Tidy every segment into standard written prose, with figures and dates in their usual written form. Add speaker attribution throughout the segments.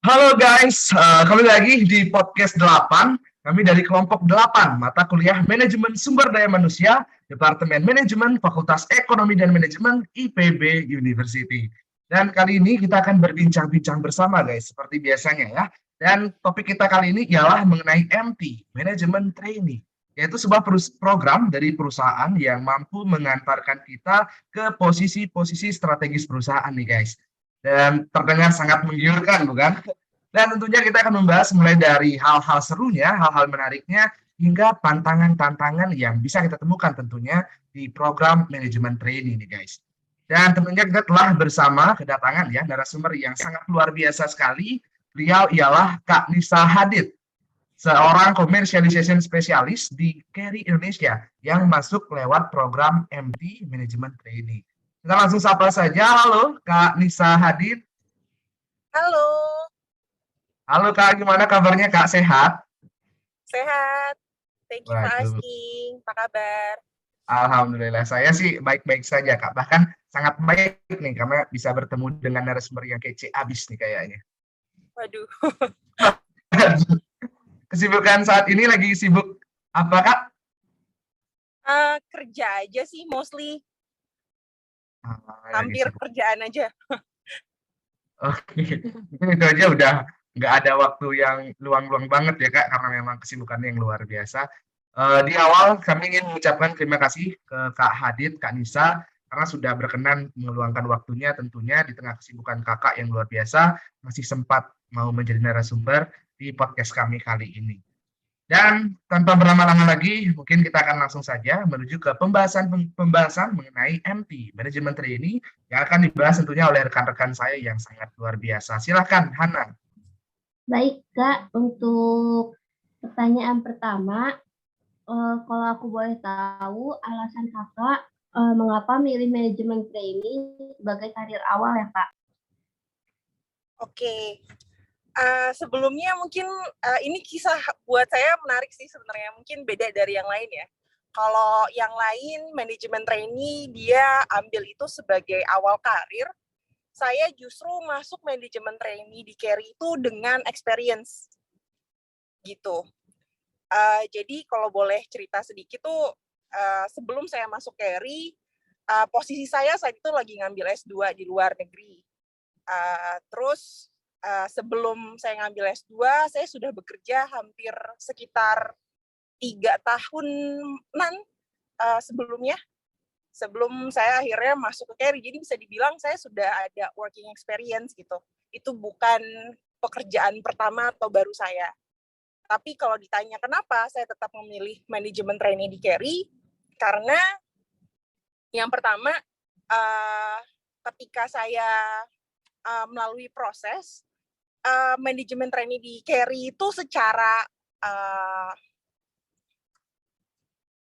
Speaker 1: Halo guys, kembali lagi di podcast 8. Kami dari kelompok 8, mata kuliah Manajemen Sumber Daya Manusia, Departemen Manajemen, Fakultas Ekonomi dan Manajemen, IPB University. Dan kali ini kita akan berbincang-bincang bersama guys, seperti biasanya ya. Dan topik kita kali ini ialah mengenai MT, Manajemen Trainee, yaitu sebuah program dari perusahaan yang mampu mengantarkan kita ke posisi-posisi strategis perusahaan nih guys. Dan terdengar sangat menggiurkan, bukan? Dan tentunya kita akan membahas mulai dari hal-hal serunya, hal-hal menariknya, hingga tantangan-tantangan yang bisa kita temukan tentunya di program manajemen training ini guys. Dan tentunya kita telah bersama kedatangan ya narasumber yang sangat luar biasa sekali. Beliau ialah Kak Nisa Hadid, seorang commercialization spesialis di Carry Indonesia yang masuk lewat program MT Management Training. Kita langsung sapa saja. Halo Kak Nisa Hadid.
Speaker 2: Halo,
Speaker 1: Halo Kak, gimana kabarnya Kak? Sehat?
Speaker 2: sehat. Thank you for
Speaker 1: Waduh,
Speaker 2: asking. Apa kabar?
Speaker 1: alhamdulillah saya sih baik-baik saja Kak. Bahkan sangat baik nih karena bisa bertemu dengan narasumber yang kece abis nih kayaknya.
Speaker 2: Waduh,
Speaker 1: Kesibukan saat ini lagi sibuk apa Kak?
Speaker 2: kerja aja sih mostly.
Speaker 1: Lagi
Speaker 2: Hampir
Speaker 1: sibuk.
Speaker 2: kerjaan aja.
Speaker 1: Oke, mungkin itu aja udah nggak ada waktu yang luang-luang banget ya Kak, karena memang kesibukannya yang luar biasa. Di awal kami ingin mengucapkan terima kasih ke Kak Hadid, Kak Nisa, karena sudah berkenan meluangkan waktunya tentunya di tengah kesibukan Kakak yang luar biasa, masih sempat mau menjadi narasumber di podcast kami kali ini. Dan tanpa berlama-lama lagi, mungkin kita akan langsung saja menuju ke pembahasan mengenai MT, Manajemen Trainee, yang akan dibahas tentunya oleh rekan-rekan saya yang sangat luar biasa. Silakan, Hana.
Speaker 3: Baik, Kak. Untuk pertanyaan pertama, kalau aku boleh tahu alasan Kakak mengapa milih manajemen training sebagai karir awal ya, Kak?
Speaker 2: Oke. Sebelumnya mungkin ini kisah buat saya menarik sih sebenarnya. Mungkin beda dari yang lain ya. Kalau yang lain manajemen trainee dia ambil itu sebagai awal karir. Saya justru masuk manajemen trainee di Carry itu dengan experience gitu. Jadi kalau boleh cerita sedikit tuh sebelum saya masuk Carry, posisi saya saat itu lagi ngambil S2 di luar negeri. Terus sebelum saya ngambil S2, saya sudah bekerja hampir sekitar 3 tahunan sebelumnya. Sebelum saya akhirnya masuk ke Carry. Jadi bisa dibilang saya sudah ada working experience gitu. Itu bukan pekerjaan pertama atau baru saya. Tapi kalau ditanya kenapa saya tetap memilih manajemen trainee di Carry, karena yang pertama, ketika saya melalui proses, manajemen trainee di Carry itu secara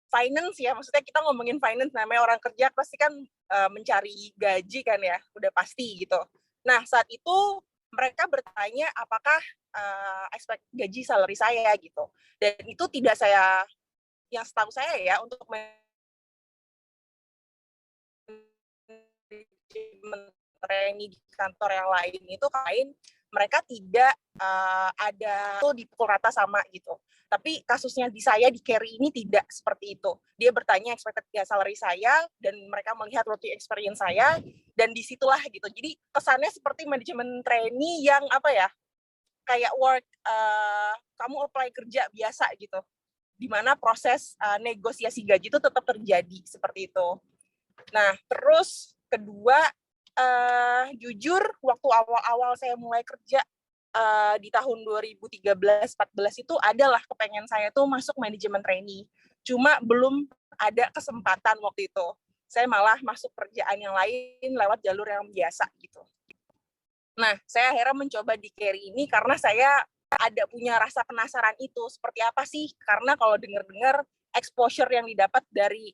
Speaker 2: finance ya, maksudnya kita ngomongin finance, namanya orang kerja pasti kan mencari gaji kan ya, udah pasti gitu. Nah, saat itu mereka bertanya apakah expect gaji salary saya gitu. Dan itu tidak saya, yang setahu saya ya, untuk trainee di kantor yang lain itu mereka tidak ada tuh dipukul rata sama gitu. Tapi kasusnya di saya di Carry ini tidak seperti itu. Dia bertanya expected salary saya dan mereka melihat working experience saya dan disitulah gitu. Jadi kesannya seperti manajemen trainee yang apa ya, kayak work kamu apply kerja biasa gitu. Di mana proses negosiasi gaji itu tetap terjadi seperti itu. Nah, terus kedua, jujur waktu awal-awal saya mulai kerja di tahun 2013-14 itu adalah kepengen saya tuh masuk manajemen trainee. Cuma belum ada kesempatan waktu itu. Saya malah masuk kerjaan yang lain lewat jalur yang biasa gitu. Nah, saya akhirnya mencoba di Carry ini karena saya ada punya rasa penasaran itu. Seperti apa sih? Karena kalau dengar-dengar exposure yang didapat dari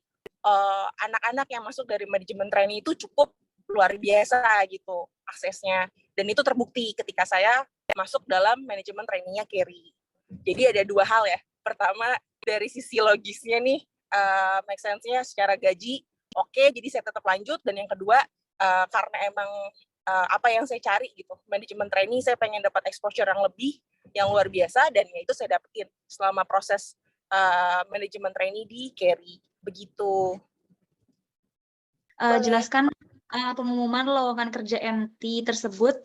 Speaker 2: anak-anak yang masuk dari manajemen trainee itu cukup luar biasa gitu aksesnya. Dan itu terbukti ketika saya masuk dalam manajemen trainee-nya Carry. Jadi ada dua hal ya. Pertama, dari sisi logisnya nih, make sense-nya secara gaji, oke, jadi saya tetap lanjut. Dan yang kedua, karena emang apa yang saya cari gitu. Manajemen trainee saya pengen dapat exposure yang lebih, yang luar biasa, dan ya itu saya dapetin selama proses manajemen trainee di Carry. Begitu.
Speaker 4: Jelaskan pengumuman lowongan kerja MT tersebut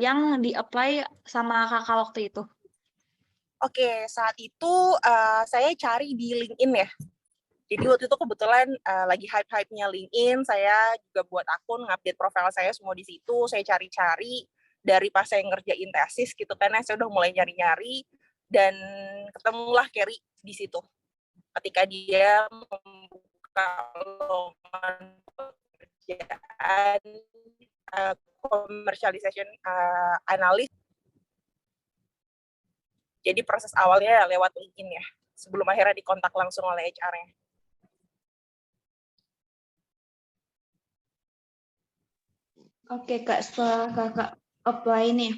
Speaker 4: yang di-apply sama kakak waktu itu.
Speaker 2: Oke, saat itu saya cari di LinkedIn ya. Jadi waktu itu kebetulan lagi hype-hype-nya LinkedIn, saya juga buat akun, ngupdate profil saya semua di situ, saya cari-cari dari pas saya ngerjain tesis gitu kan, saya udah mulai nyari-nyari, dan ketemulah Carry di situ. Ketika dia membuka lowongan pekerjaan commercialization analis. Jadi proses awalnya lewat LinkedIn ya, sebelum akhirnya dikontak langsung oleh HR-nya.
Speaker 4: Oke Kak, setelah Kakak apply nih,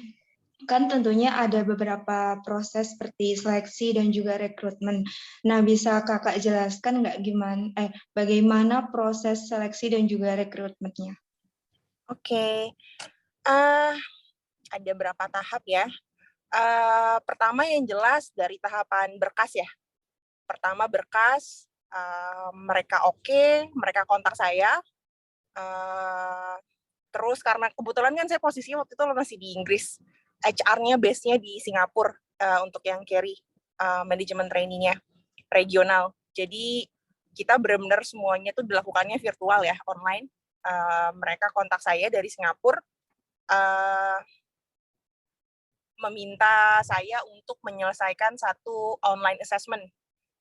Speaker 4: kan tentunya ada beberapa proses seperti seleksi dan juga rekrutmen. Nah, bisa Kakak jelaskan nggak bagaimana proses seleksi dan juga rekrutmennya?
Speaker 2: Oke, ada berapa tahap ya? Pertama yang jelas dari tahapan berkas ya. Pertama berkas, mereka oke, mereka kontak saya. Terus karena kebetulan kan saya posisinya waktu itu masih di Inggris, HR-nya base-nya di Singapura untuk yang Carry manajemen trainee-nya regional. Jadi kita benar-benar semuanya tuh dilakukannya virtual ya, online. Mereka kontak saya dari Singapura, meminta saya untuk menyelesaikan satu online assessment.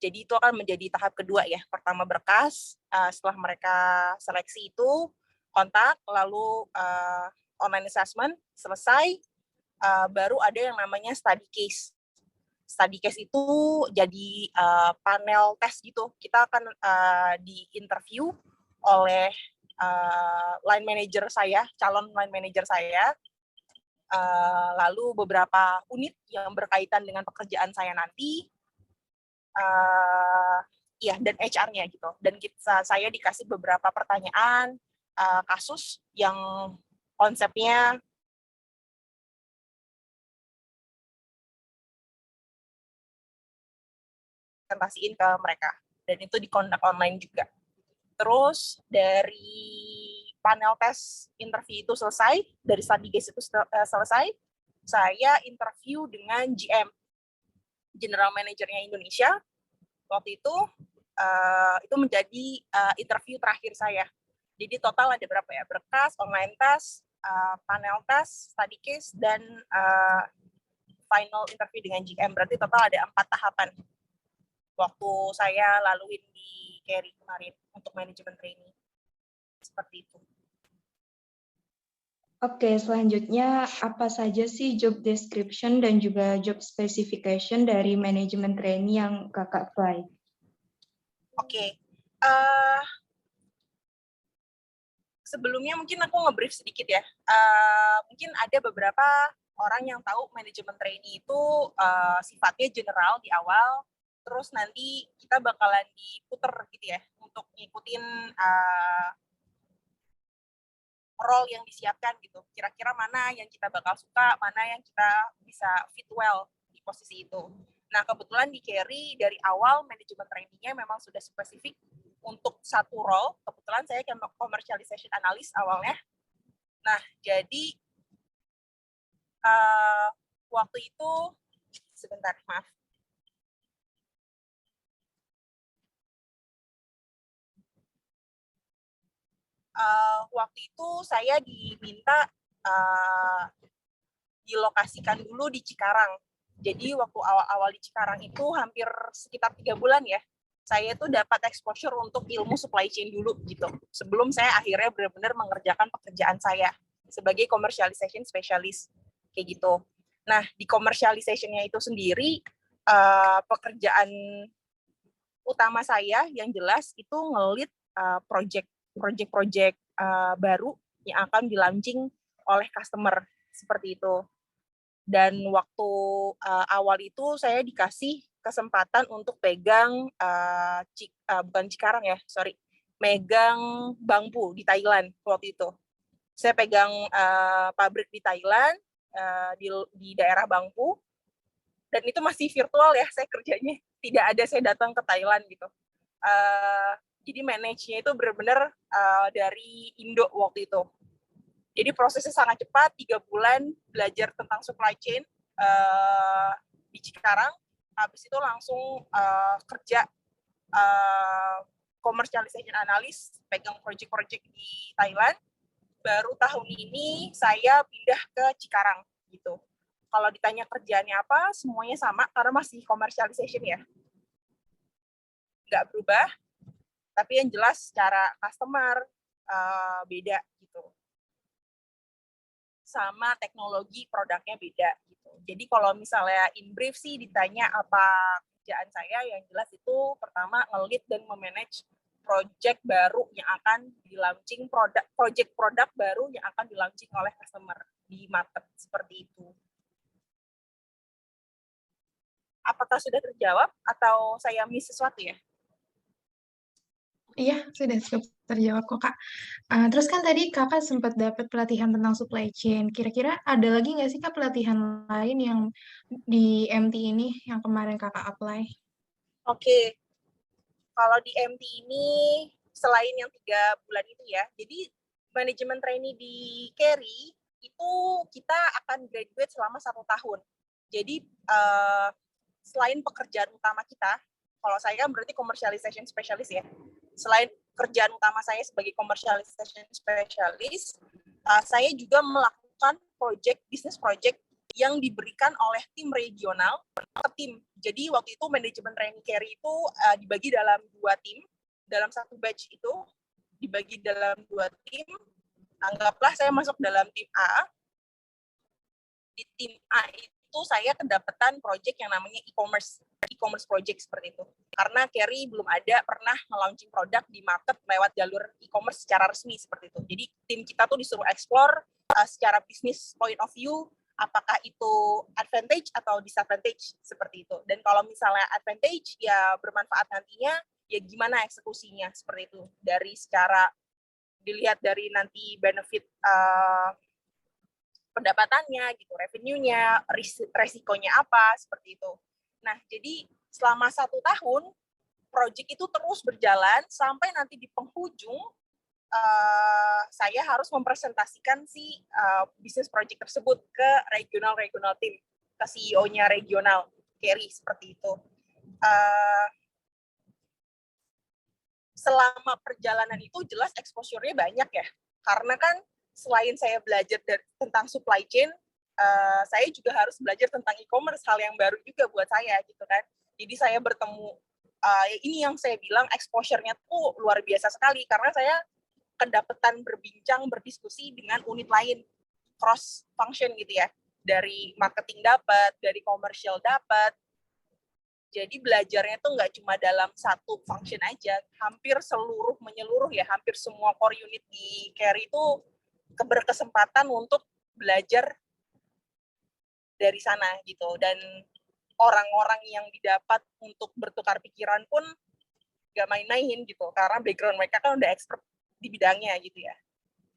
Speaker 2: Jadi itu akan menjadi tahap kedua ya. Pertama berkas, setelah mereka seleksi itu, kontak, lalu online assessment, selesai, baru ada yang namanya study case. Study case itu jadi panel tes gitu. Kita akan di-interview oleh line manager saya, calon line manager saya, lalu beberapa unit yang berkaitan dengan pekerjaan saya nanti, ya, dan HR-nya gitu. Dan saya dikasih beberapa pertanyaan, kasus yang konsepnya presentasiin ke mereka, dan itu di-conduct online juga. Terus dari panel tes interview itu selesai, dari study case itu selesai, saya interview dengan GM, General Manager-nya Indonesia. Waktu itu menjadi interview terakhir saya. Jadi total ada berapa ya? Berkas, online test, panel test, study case, dan final interview dengan GM. Berarti total ada 4 tahapan waktu saya laluin di Carry kemarin untuk manajemen training. Seperti itu.
Speaker 4: Oke, selanjutnya apa saja sih job description dan juga job specification dari manajemen trainee yang Kakak apply?
Speaker 2: Oke. Sebelumnya mungkin aku nge-brief sedikit ya. Mungkin ada beberapa orang yang tahu manajemen trainee itu sifatnya general di awal, terus nanti kita bakalan diputer gitu ya untuk ngikutin role yang disiapkan gitu. Kira-kira mana yang kita bakal suka, mana yang kita bisa fit well di posisi itu. Nah, kebetulan di Carry dari awal manajemen trainee-nya memang sudah spesifik untuk satu role. Kebetulan saya commercialization analyst awalnya. Nah, jadi waktu itu, sebentar, maaf. Waktu itu saya diminta dilokasikan dulu di Cikarang. Jadi waktu awal-awal di Cikarang itu hampir sekitar 3 bulan ya, saya tuh dapat exposure untuk ilmu supply chain dulu gitu. Sebelum saya akhirnya benar-benar mengerjakan pekerjaan saya sebagai commercialization specialist kayak gitu. Nah, di commercialization-nya itu sendiri pekerjaan utama saya yang jelas itu nge-lead project baru yang akan di-launching oleh customer seperti itu. Dan waktu awal itu saya dikasih kesempatan untuk pegang bukan Cikarang ya, megang Bangpu di Thailand waktu itu. Saya pegang pabrik di Thailand, di daerah Bangku, dan itu masih virtual ya saya kerjanya, tidak ada saya datang ke Thailand gitu. Jadi manage-nya itu benar-benar dari Indo waktu itu. Jadi prosesnya sangat cepat, 3 bulan belajar tentang supply chain di Cikarang, habis itu langsung kerja commercialization analyst, pegang project-project di Thailand. Baru tahun ini saya pindah ke Cikarang gitu. Kalau ditanya kerjaannya apa, semuanya sama karena masih commercialization ya. Nggak berubah, tapi yang jelas secara customer beda gitu. Sama teknologi produknya beda gitu. Jadi kalau misalnya in brief sih ditanya apa kerjaan saya, yang jelas itu pertama nge-lead dan memanage project baru yang akan di-launching, project produk baru yang akan di-launching oleh customer di market, seperti itu. Apakah sudah terjawab atau saya miss sesuatu ya?
Speaker 5: Iya, sudah cukup terjawab kok, Kak. Terus kan tadi Kakak sempat dapat pelatihan tentang supply chain. Kira-kira ada lagi nggak sih, Kak, pelatihan lain yang di MT ini yang kemarin Kakak apply?
Speaker 2: Oke. Kalau di MT ini, selain yang 3 bulan itu ya, jadi manajemen trainee di Carry, itu kita akan graduate selama 1 tahun. Jadi, selain pekerjaan utama kita, kalau saya kan berarti commercialization specialist ya, selain kerjaan utama saya sebagai commercialization specialist, saya juga melakukan business project yang diberikan oleh tim regional ke tim. Jadi waktu itu manajemen trainee Carry itu dibagi dalam 2 tim. Dalam satu batch itu dibagi dalam 2 tim. Anggaplah saya masuk dalam tim A. Di tim A itu saya kedapatan project yang namanya e-commerce project seperti itu. Karena Carry belum ada pernah nge-launching produk di market lewat jalur e-commerce secara resmi seperti itu. Jadi tim kita tuh disuruh explore secara business point of view, apakah itu advantage atau disadvantage seperti itu. Dan kalau misalnya advantage ya bermanfaat nantinya, ya gimana eksekusinya seperti itu. Dari secara dilihat dari nanti benefit pendapatannya gitu, revenue-nya, resikonya apa seperti itu. Nah, jadi selama 1 tahun project itu terus berjalan sampai nanti di penghujung saya harus mempresentasikan si bisnis project tersebut ke regional team, ke CEO-nya regional Carry seperti itu. Selama perjalanan itu jelas exposure-nya banyak ya, karena kan selain saya belajar tentang supply chain, saya juga harus belajar tentang e-commerce, hal yang baru juga buat saya gitu kan. Jadi saya bertemu, ini yang saya bilang exposure-nya tuh luar biasa sekali, karena saya kedapatan berbincang, berdiskusi dengan unit lain, cross function gitu ya, dari marketing dapat, dari komersial dapat. Jadi belajarnya tuh nggak cuma dalam satu function aja, hampir menyeluruh ya, hampir semua core unit di Carry itu berkesempatan untuk belajar dari sana gitu. Dan orang-orang yang didapat untuk bertukar pikiran pun nggak main-main gitu, karena background mereka kan udah expert di bidangnya gitu ya.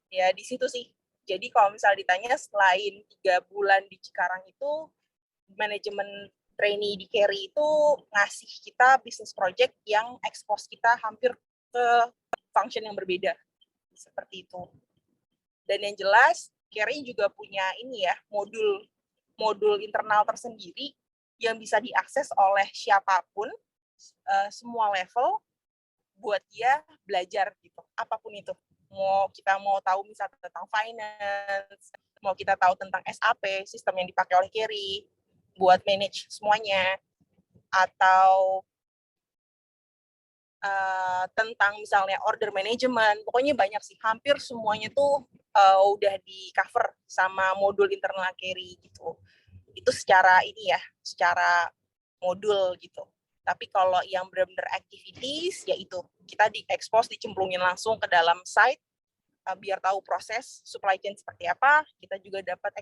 Speaker 2: Ya di situ sih. Jadi kalau misalnya ditanya selain 3 bulan di Cikarang itu, manajemen trainee di Carry itu ngasih kita business project yang expose kita hampir ke function yang berbeda. Seperti itu. Dan yang jelas Carry juga punya ini ya, modul internal tersendiri yang bisa diakses oleh siapapun, semua level, buat dia belajar gitu, apapun itu. Kita mau tahu misalnya tentang finance, mau kita tahu tentang SAP, sistem yang dipakai oleh Carry, buat manage semuanya, atau tentang misalnya order management, pokoknya banyak sih, hampir semuanya tuh udah di cover sama modul internal Carry gitu. Itu secara ini ya, secara modul gitu. Tapi kalau yang benar-benar activities, yaitu kita di-expose, dicemplungin langsung ke dalam site, biar tahu proses supply chain seperti apa, kita juga dapat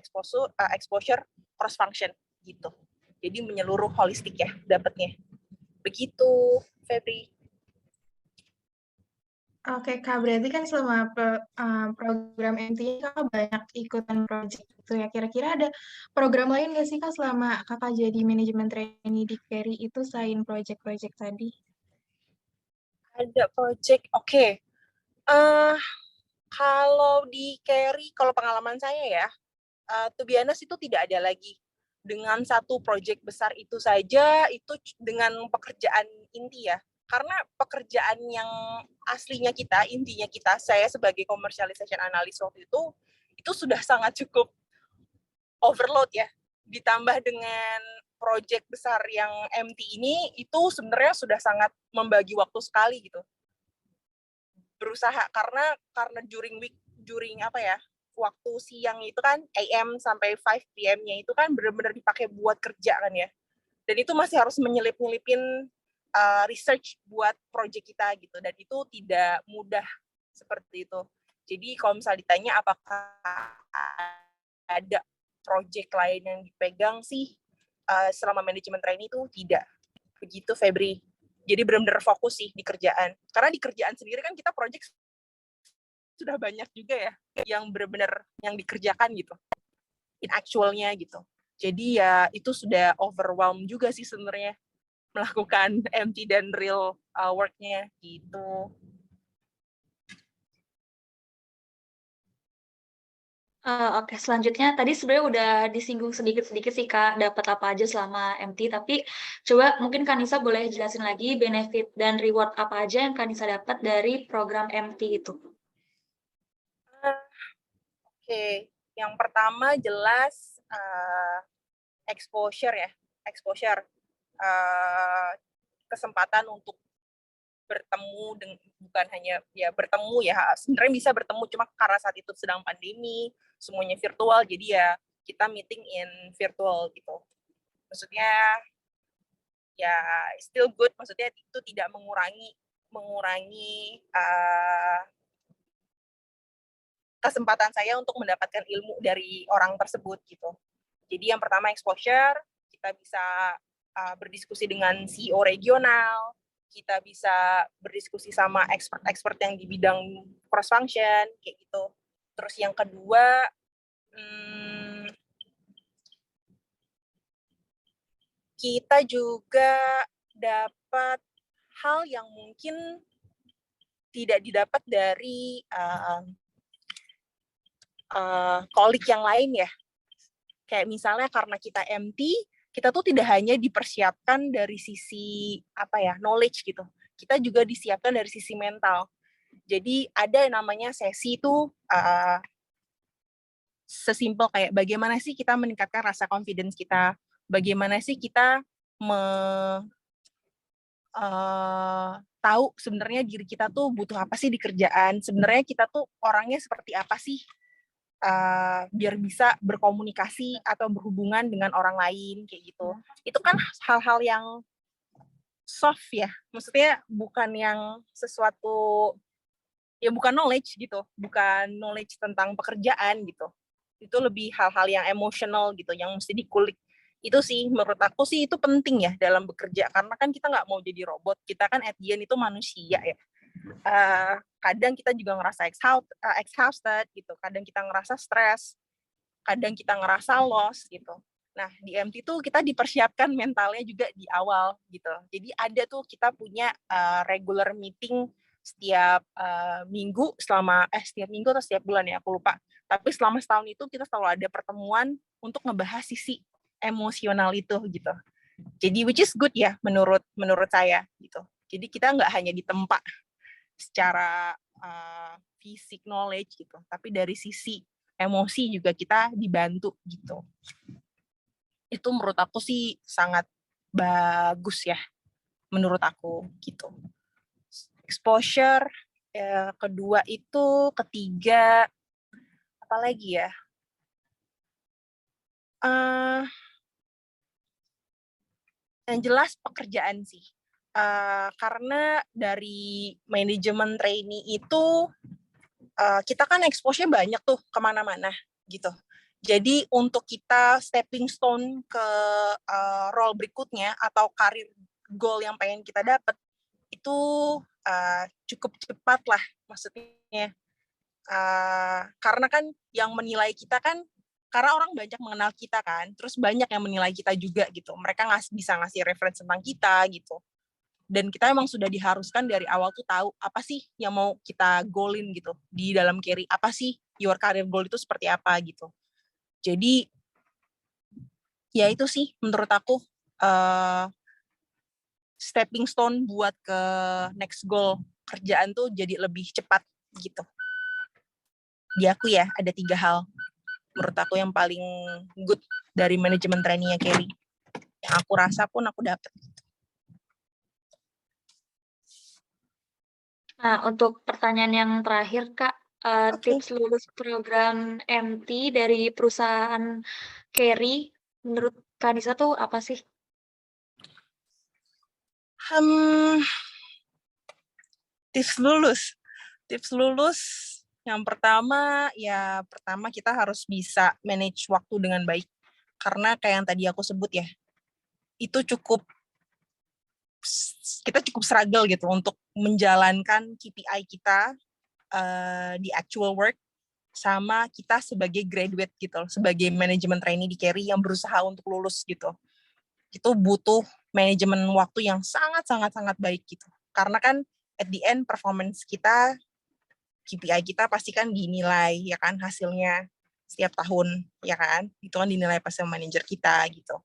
Speaker 2: exposure cross-function gitu. Jadi menyeluruh holistik ya dapatnya. Begitu, Febri.
Speaker 5: Oke Kak, berarti kan selama program MT Kakak banyak ikutan project gitu ya. Kira-kira ada program lain nggak sih Kak selama Kakak jadi manajemen trainee di Carry itu selain project-project tadi?
Speaker 2: Ada project, oke. Kalau di Carry, kalau pengalaman saya ya, to be honest itu tidak ada lagi. Dengan satu project besar itu saja, itu dengan pekerjaan inti ya. Karena pekerjaan yang aslinya kita, intinya kita, saya sebagai commercialization analyst waktu itu sudah sangat cukup overload ya. Ditambah dengan project besar yang MT ini, itu sebenarnya sudah sangat membagi waktu sekali gitu. Berusaha, karena during apa ya, waktu siang itu kan AM sampai 5 PM-nya itu kan benar-benar dipakai buat kerja kan ya. Dan itu masih harus menyelip-nyelipin research buat project kita gitu. Dan itu tidak mudah seperti itu. Jadi kalau misalnya ditanya apakah ada project lain yang dipegang sih selama manajemen training itu tidak. Begitu Febri. Jadi benar-benar fokus sih di kerjaan. Karena di kerjaan sendiri kan kita project sudah banyak juga ya yang benar-benar yang dikerjakan gitu. In actualnya gitu. Jadi ya itu sudah overwhelm juga sih sebenarnya melakukan MT dan real work-nya gitu.
Speaker 6: Oke, selanjutnya tadi sebenarnya udah disinggung sedikit-sedikit sih Kak, dapat apa aja selama MT, tapi coba mungkin Kanisa boleh jelasin lagi benefit dan reward apa aja yang Kanisa dapat dari program MT itu.
Speaker 2: Oke, yang pertama jelas exposure ya, kesempatan untuk bertemu dengan, bukan hanya ya bertemu ya, sebenarnya bisa bertemu cuma karena saat itu sedang pandemi, semuanya virtual, jadi ya kita meeting in virtual gitu. Maksudnya ya still good, maksudnya itu tidak mengurangi kesempatan saya untuk mendapatkan ilmu dari orang tersebut gitu. Jadi yang pertama exposure, kita bisa berdiskusi dengan CEO regional, kita bisa berdiskusi sama expert yang di bidang cross function kayak gitu. Terus yang kedua, kita juga dapat hal yang mungkin tidak didapat dari colleague yang lain ya. Kayak misalnya karena kita MT, kita tuh tidak hanya dipersiapkan dari sisi apa ya, knowledge gitu. Kita juga disiapkan dari sisi mental. Jadi ada yang namanya sesi itu sesimpel kayak bagaimana sih kita meningkatkan rasa confidence kita, bagaimana sih kita tahu sebenarnya diri kita tuh butuh apa sih di kerjaan, sebenarnya kita tuh orangnya seperti apa sih, biar bisa berkomunikasi atau berhubungan dengan orang lain kayak gitu. Itu kan hal-hal yang soft ya, maksudnya bukan yang sesuatu ya, bukan knowledge gitu, bukan knowledge tentang pekerjaan gitu. Itu lebih hal-hal yang emosional gitu, yang mesti dikulik. Itu sih menurut aku sih itu penting ya dalam bekerja, karena kan kita nggak mau jadi robot, kita kan at the end itu manusia ya. Kadang kita juga ngerasa exhausted gitu, kadang kita ngerasa stres, kadang kita ngerasa loss gitu. Nah di MT tuh kita dipersiapkan mentalnya juga di awal gitu. Jadi ada tuh kita punya regular meeting setiap minggu setiap minggu atau setiap bulan ya aku lupa. Tapi selama setahun itu kita selalu ada pertemuan untuk ngebahas sisi emosional itu gitu. Jadi which is good ya menurut saya gitu. Jadi kita nggak hanya ditempa secara fisik knowledge gitu, tapi dari sisi emosi juga kita dibantu gitu. Itu menurut aku sih sangat bagus ya menurut aku gitu. Exposure kedua itu, ketiga apa lagi ya? Yang jelas pekerjaan sih. Karena dari manajemen trainee itu kita kan expose-nya banyak tuh kemana-mana gitu. Jadi untuk kita stepping stone ke role berikutnya atau karir goal yang pengen kita dapat, itu cukup cepat lah, maksudnya. Karena kan yang menilai kita kan, karena orang banyak mengenal kita kan, terus banyak yang menilai kita juga gitu. Mereka bisa ngasih referensi tentang kita gitu. Dan kita emang sudah diharuskan dari awal tuh tahu apa sih yang mau kita goalin gitu di dalam carry, apa sih your career goal itu seperti apa gitu. Jadi ya itu sih menurut aku stepping stone buat ke next goal kerjaan tuh jadi lebih cepat gitu. Di aku ya ada 3 hal menurut aku yang paling good dari manajemen trainee-nya Carry. Yang aku rasa pun aku dapet.
Speaker 6: Nah, untuk pertanyaan yang terakhir, Kak, tips lulus program MT dari perusahaan Carry, menurut Kak Nisa tuh apa sih?
Speaker 2: Tips lulus yang pertama kita harus bisa manage waktu dengan baik, karena kayak yang tadi aku sebut ya, itu kita cukup struggle gitu untuk menjalankan KPI kita di actual work sama kita sebagai graduate gitu, sebagai manajemen trainee di Carry yang berusaha untuk lulus gitu. Itu butuh manajemen waktu yang sangat baik gitu. Karena kan at the end performance kita, KPI kita pasti kan dinilai ya kan hasilnya setiap tahun ya kan. Itu kan dinilai pas sama manajer kita gitu.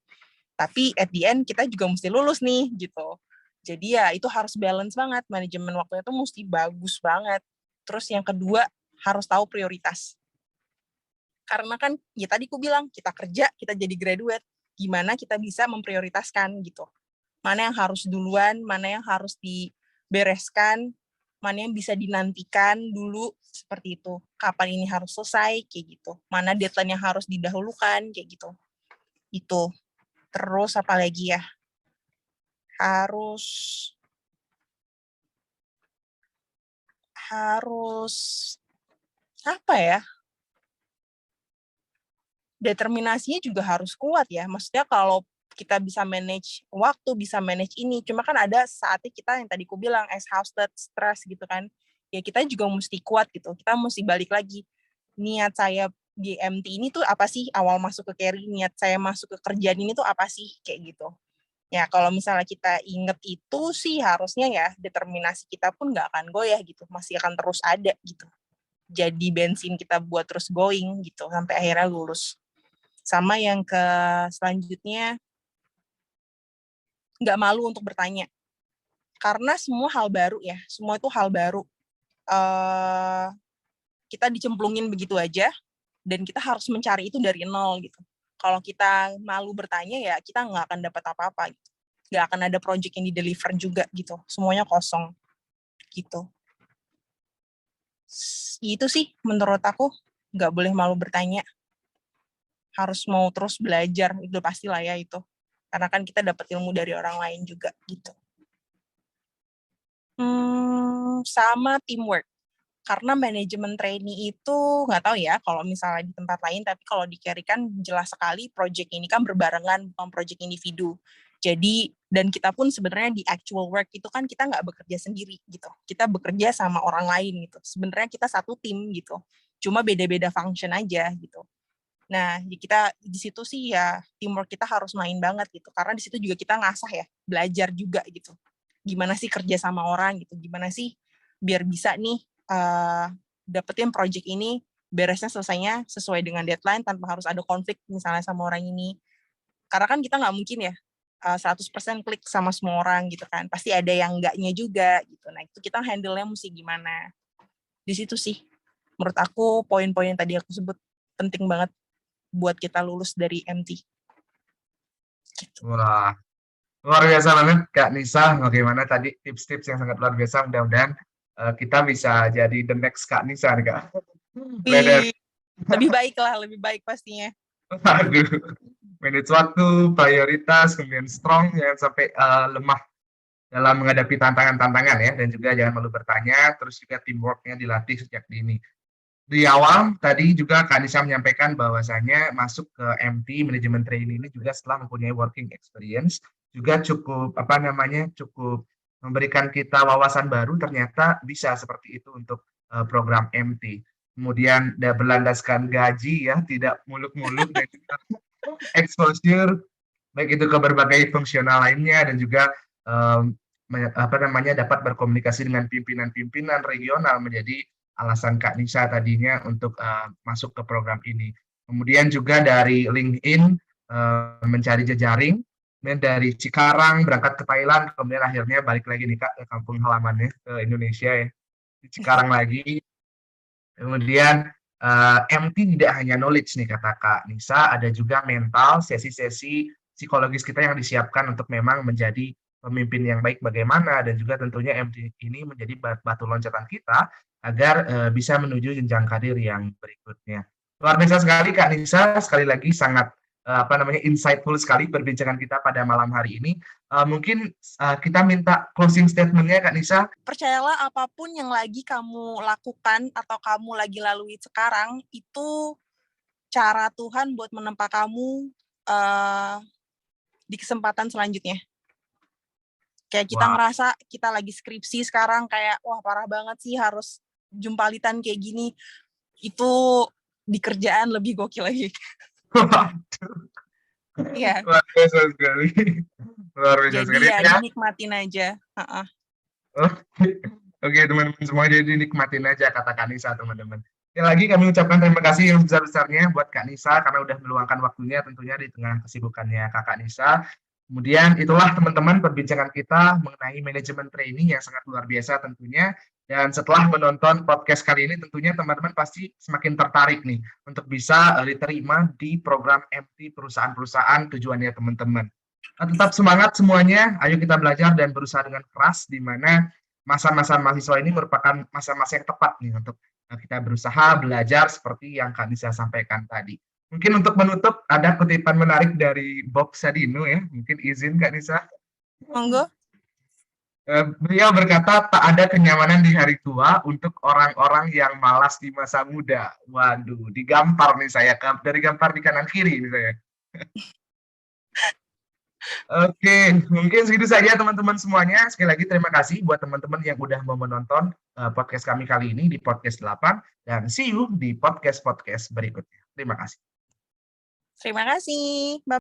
Speaker 2: Tapi at the end kita juga mesti lulus nih gitu. Jadi ya itu harus balance banget, manajemen waktunya itu mesti bagus banget. Terus yang kedua harus tahu prioritas. Karena kan ya tadi aku bilang kita kerja, kita jadi graduate, gimana kita bisa memprioritaskan gitu. Mana yang harus duluan, mana yang harus dibereskan, mana yang bisa dinantikan dulu, seperti itu. Kapan ini harus selesai, kayak gitu. Mana deadline yang harus didahulukan, kayak gitu. Itu. Terus apa lagi ya? Harus apa ya? Determinasinya juga harus kuat ya. Maksudnya kalau kita bisa manage waktu, bisa manage ini. Cuma kan ada saatnya kita yang tadi aku bilang exhausted, stress gitu kan. Ya kita juga mesti kuat gitu. Kita mesti balik lagi. Niat saya di MT ini tuh apa sih? Awal masuk ke Carry, niat saya masuk ke kerjaan ini tuh apa sih? Kayak gitu. Ya kalau misalnya kita inget itu sih harusnya ya determinasi kita pun nggak akan goyah gitu. Masih akan terus ada gitu. Jadi bensin kita buat terus going gitu. Sampai akhirnya lulus. Sama yang ke selanjutnya, nggak malu untuk bertanya. Karena semua hal baru ya, semua itu hal baru. Kita dicemplungin begitu aja, dan kita harus mencari itu dari nol gitu. Kalau kita malu bertanya ya, kita nggak akan dapat apa-apa. Gitu. Nggak akan ada project yang di-deliver juga gitu. Semuanya kosong gitu. Itu sih menurut aku, nggak boleh malu bertanya. Harus mau terus belajar, itu pastilah ya itu. Karena kan kita dapat ilmu dari orang lain juga gitu. Sama teamwork. Karena manajemen trainee itu nggak tahu ya kalau misalnya di tempat lain, tapi kalau di Carry kan jelas sekali project ini kan berbarengan, bukan project individu. Jadi dan kita pun sebenarnya di actual work itu kan kita nggak bekerja sendiri gitu. Kita bekerja sama orang lain gitu. Sebenarnya kita satu tim gitu. Cuma beda-beda function aja gitu. Nah, kita di situ sih ya teamwork kita harus main banget gitu. Karena di situ juga kita ngasah ya, belajar juga gitu. Gimana sih kerja sama orang gitu. Gimana sih biar bisa nih dapetin project ini beresnya selesainya sesuai dengan deadline tanpa harus ada konflik misalnya sama orang ini. Karena kan kita nggak mungkin ya 100% klik sama semua orang gitu kan. Pasti ada yang enggaknya juga gitu. Nah, itu kita handle-nya mesti gimana. Di situ sih menurut aku poin-poin yang tadi aku sebut penting banget buat kita lulus dari MT.
Speaker 1: Gitu. Wah, luar biasa banget Kak Nisa. Bagaimana tadi tips-tips yang sangat luar biasa. Mudah-mudahan kita bisa jadi the next Kak Nisa nih Kak.
Speaker 2: Lebih baik lah, lebih baik pastinya.
Speaker 1: Aduh, manage waktu, prioritas, kemudian strong, jangan sampai lemah dalam menghadapi tantangan-tantangan ya, dan juga jangan malu bertanya, terus juga teamwork-nya dilatih sejak dini. Di awal tadi juga Kak Nisa menyampaikan bahwasanya masuk ke MT manajemen training ini juga setelah mempunyai working experience juga cukup cukup memberikan kita wawasan baru, ternyata bisa seperti itu untuk program MT. Kemudian berlandaskan gaji ya, tidak muluk-muluk dan juga exposure baik itu ke berbagai fungsional lainnya dan juga dapat berkomunikasi dengan pimpinan-pimpinan regional menjadi alasan Kak Nisa tadinya untuk masuk ke program ini. Kemudian juga dari LinkedIn mencari jejaring, dan dari Cikarang berangkat ke Thailand, kemudian akhirnya balik lagi nih Kak ke kampung halamannya ke Indonesia ya, di Cikarang lagi. Kemudian MT tidak hanya knowledge nih kata Kak Nisa, ada juga mental, sesi-sesi psikologis kita yang disiapkan untuk memang menjadi pemimpin yang baik bagaimana, dan juga tentunya MT ini menjadi batu loncatan kita agar bisa menuju jenjang karir yang berikutnya. Luar biasa sekali Kak Nisa, sekali lagi sangat insightful sekali perbincangan kita pada malam hari ini. Mungkin kita minta closing statement-nya Kak Nisa.
Speaker 2: Percayalah apapun yang lagi kamu lakukan atau kamu lagi lalui sekarang, itu cara Tuhan buat menempa kamu di kesempatan selanjutnya. Kayak kita ngerasa kita lagi skripsi sekarang kayak, wah parah banget sih harus jumpalitan kayak gini. Itu di kerjaan lebih gokil lagi. Iya.
Speaker 1: Luar biasa sekali.
Speaker 2: Jadi ya dinikmatin aja.
Speaker 1: Oke, teman-teman semua, jadi nikmatin aja kata Kak Nisa, teman-teman. Sekali lagi kami ucapkan terima kasih yang besar-besarnya buat Kak Nisa karena udah meluangkan waktunya tentunya di tengah kesibukannya Kakak Nisa. Kemudian itulah teman-teman perbincangan kita mengenai manajemen training yang sangat luar biasa tentunya. Dan setelah menonton podcast kali ini tentunya teman-teman pasti semakin tertarik nih untuk bisa diterima di program MT perusahaan-perusahaan tujuannya teman-teman. Tetap semangat semuanya, ayo kita belajar dan berusaha dengan keras, di mana masa-masa mahasiswa ini merupakan masa-masa yang tepat nih untuk kita berusaha belajar seperti yang Kak Nisa sampaikan tadi. Mungkin untuk menutup ada kutipan menarik dari Bob Sadino ya, mungkin izin Kak Nisa.
Speaker 2: Monggo.
Speaker 1: Beliau berkata, tak ada kenyamanan di hari tua untuk orang-orang yang malas di masa muda. Waduh, digampar nih saya, dari gambar di kanan kiri nih saya. Oke, mungkin segitu saja teman-teman semuanya. Sekali lagi terima kasih buat teman-teman yang udah mau menonton podcast kami kali ini di Podcast 8. Dan see you di podcast-podcast berikutnya. Terima kasih.
Speaker 2: Terima kasih. Bye.